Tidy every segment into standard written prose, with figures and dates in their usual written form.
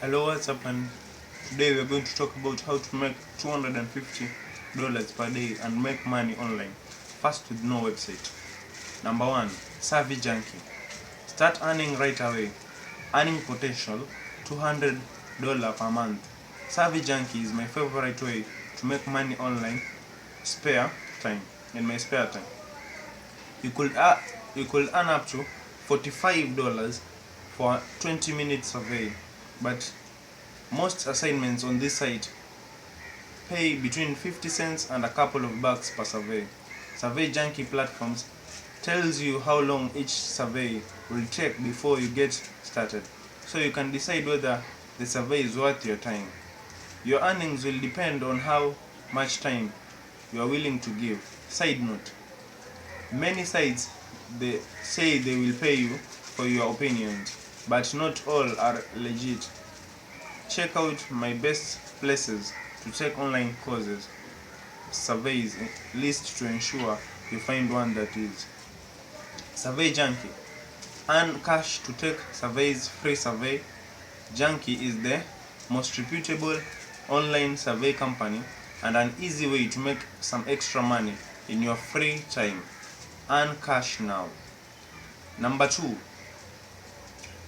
Hello, what's up? And today we're going to talk about how to make $250 per day and make money online. First, with no website. Number one, Savvy Junkie. Start earning right away. Earning potential $200 per month. Savvy Junkie is my favorite way to make money online. Spare time in my spare time. You could earn up to $45 for 20 minutes survey, but most assignments on this site pay between 50 cents and a couple of bucks per survey. Survey Junkie platforms tells you how long each survey will take before you get started, so you can decide whether the survey is worth your time. Your earnings will depend on how much time you are willing to give. Side note: many sites they say they will pay you for your opinions, but not all are legit. Check out my best places to take online courses surveys list to ensure you find one that is. Survey Junkie. Earn cash to take surveys. Free Survey Junkie is the most reputable online survey company and an easy way to make some extra money in your free time. Earn cash now. Number two,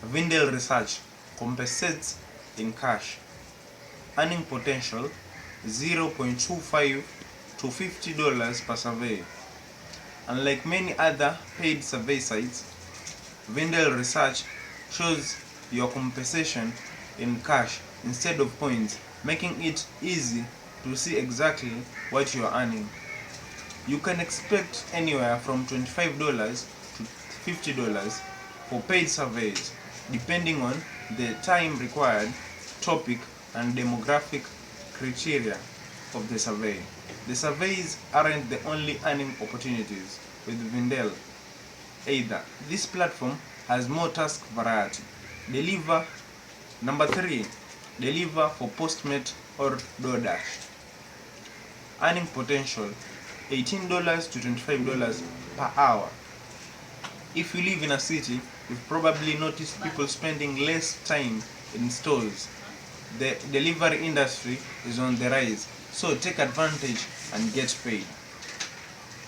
Vindel Research compensates in cash. Earning potential $0.25 to $50 per survey. Unlike many other paid survey sites, Vindel Research shows your compensation in cash instead of points, making it easy to see exactly what you are earning. You can expect anywhere from $25 to $50 for paid surveys, depending on the time required, topic, and demographic criteria of the survey. The surveys aren't the only earning opportunities with Vindel either. This platform has more task variety. Number three, deliver for Postmates or DoorDash. Earning potential $18 to $25 per hour. If you live in a city, you've probably noticed people spending less time in stores. The delivery industry is on the rise, so take advantage and get paid.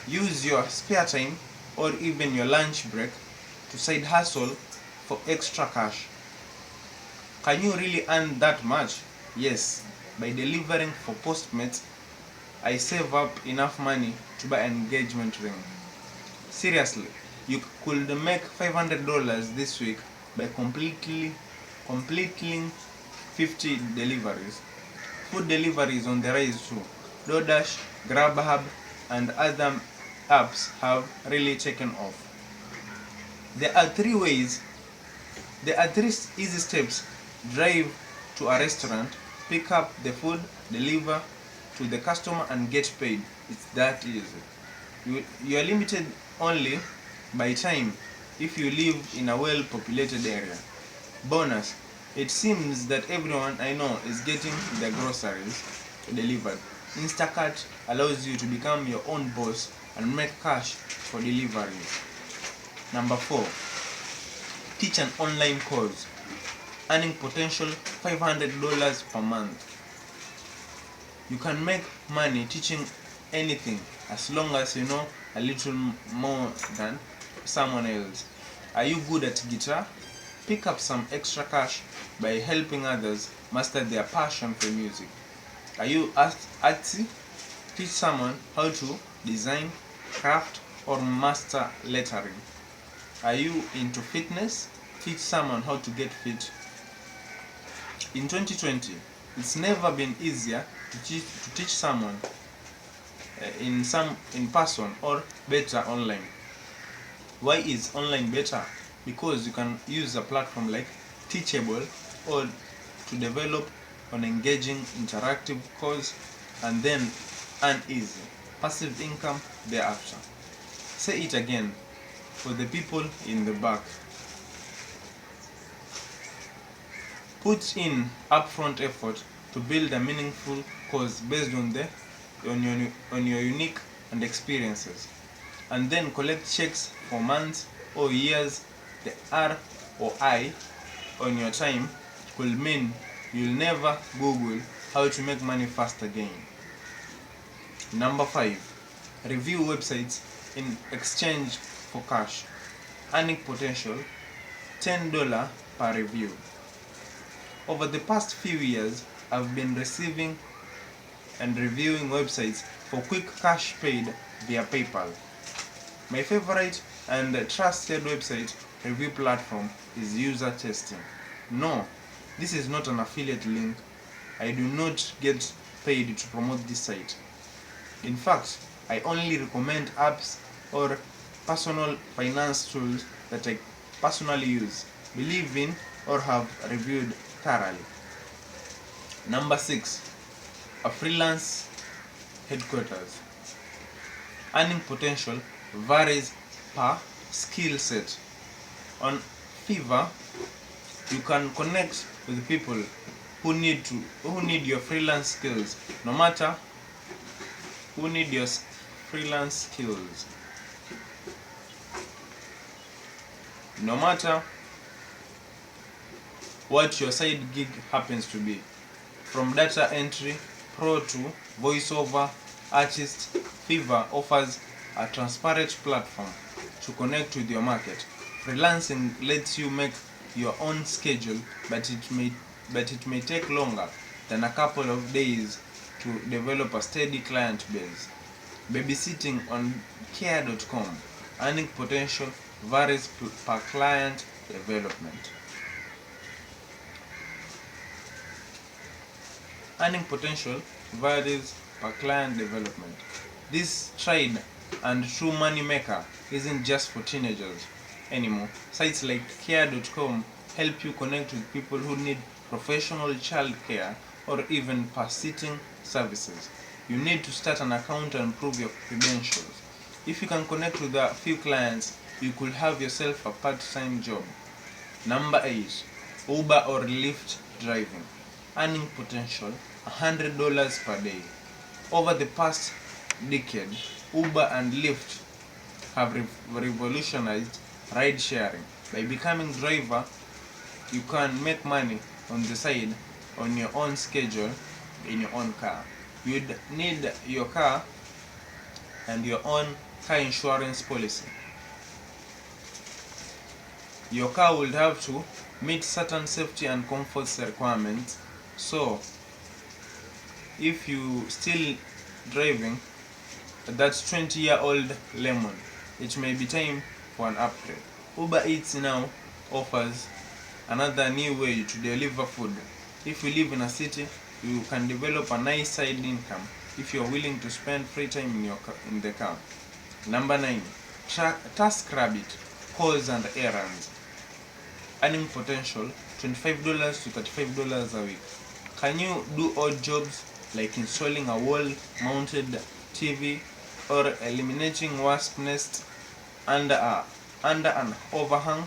Use your spare time or even your lunch break to side hustle for extra cash. Can you really earn that much? Yes, by delivering for Postmates, I save up enough money to buy an engagement ring. Seriously, you could make $500 this week by completing 50 deliveries. Food deliveries on the rise too. DoorDash, GrabHub, and other apps have really taken off. There are three easy steps. Drive to a restaurant, pick up the food, deliver to the customer, and get paid. It's that easy. You are limited only by time if you live in a well-populated area. Bonus: it seems that everyone I know is getting their groceries delivered. Instacart allows you to become your own boss and make cash for deliveries. Number four, teach an online course. Earning potential $500 per month. You can make money teaching anything as long as you know a little more than someone else. Are you good at guitar? Pick up some extra cash by helping others master their passion for music. Are you artsy? Teach someone how to design, craft, or master lettering. Are you into fitness? Teach someone how to get fit. In 2020, it's never been easier to teach someone in person or better online. Why is online better? Because you can use a platform like Teachable or to develop an engaging interactive course and then earn easy passive income thereafter. Say it again for the people in the back. Put in upfront effort to build a meaningful course based on your unique and experiences, and then collect checks for months or years. The ROI on your time will mean you'll never Google how to make money fast again. Number 5. Review websites in exchange for cash. Earning potential $10 per review. Over the past few years, I've been receiving and reviewing websites for quick cash paid via PayPal. My favorite and trusted website review platform is User Testing. No, this is not an affiliate link. I do not get paid to promote this site. In fact, I only recommend apps or personal finance tools that I personally use, believe in, or have reviewed thoroughly. Number 6. A freelance headquarters. Earning potential varies per skill set. On Fiverr, you can connect with people who need your freelance skills, no matter what your side gig happens to be. From data entry, pro to voiceover artist, Fiverr offers a transparent platform to connect with your market. Freelancing lets you make your own schedule, but it may take longer than a couple of days to develop a steady client base. Babysitting on care.com. Earning potential varies per client development. Earning potential varies per client development. This tried and true money maker isn't just for teenagers anymore. Sites like care.com help you connect with people who need professional childcare or even pet-sitting services. You need to start an account and prove your credentials. If you can connect with a few clients, you could have yourself a part-time job. Number 8. Uber or Lyft driving. Earning potential $100 per day. Over the past decade, Uber and Lyft have revolutionized ride sharing. By becoming driver, you can make money on the side on your own schedule in your own car. You'd need your car and your own car insurance policy. Your car would have to meet certain safety and comfort requirements. So, if you still driving that 20-year-old lemon, it may be time for an upgrade. Uber Eats now offers another new way to deliver food. If you live in a city, you can develop a nice side income if you are willing to spend free time in the car. Number 9. TaskRabbit, calls and errands. Earning potential $25 to $35 a week. Can you do odd jobs like installing a wall-mounted TV or eliminating wasp nests under an overhang?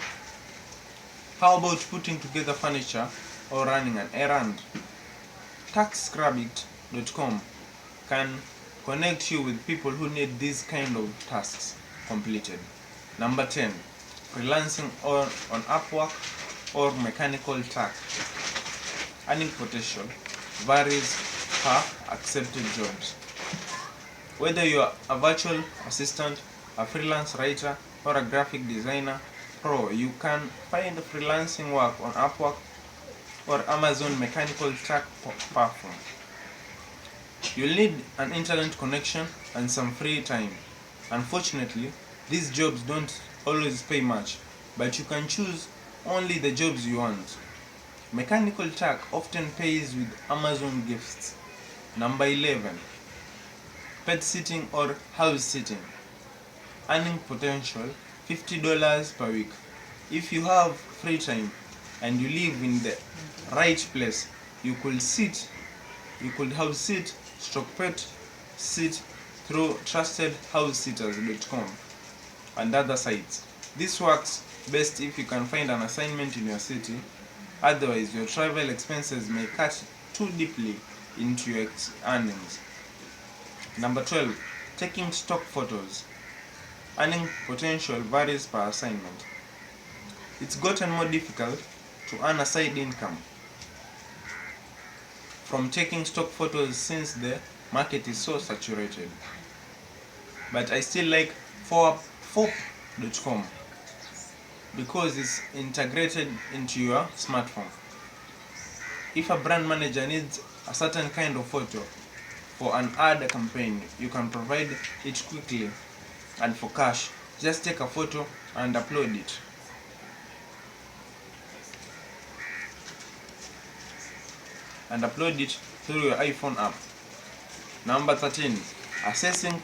How about putting together furniture or running an errand? TaskRabbit.com can connect you with people who need these kind of tasks completed. Number 10. Freelancing on Upwork or Mechanical Turk. Earning potential varies per accepted jobs. Whether you are a virtual assistant, a freelance writer, or a graphic designer pro, you can find freelancing work on Upwork or Amazon Mechanical Turk platform. You'll need an internet connection and some free time. Unfortunately, these jobs don't always pay much, but you can choose only the jobs you want. Mechanical Turk often pays with Amazon gifts. Number 11. Pet sitting or house sitting. Earning potential $50 per week. If you have free time and you live in the right place, you could house sit, pet sit through trustedhousesitters.com and other sites. This works best if you can find an assignment in your city. Otherwise, your travel expenses may cut too deeply into your earnings. Number 12. Taking stock photos. Earning potential varies per assignment. It's gotten more difficult to earn a side income. from taking stock photos since the market is so saturated. But I still like FOP.com because it's integrated into your smartphone. If a brand manager needs a certain kind of photo for an ad campaign, you can provide it quickly and for cash. Just take a photo and upload it. Through your iPhone app. Number 13, assessing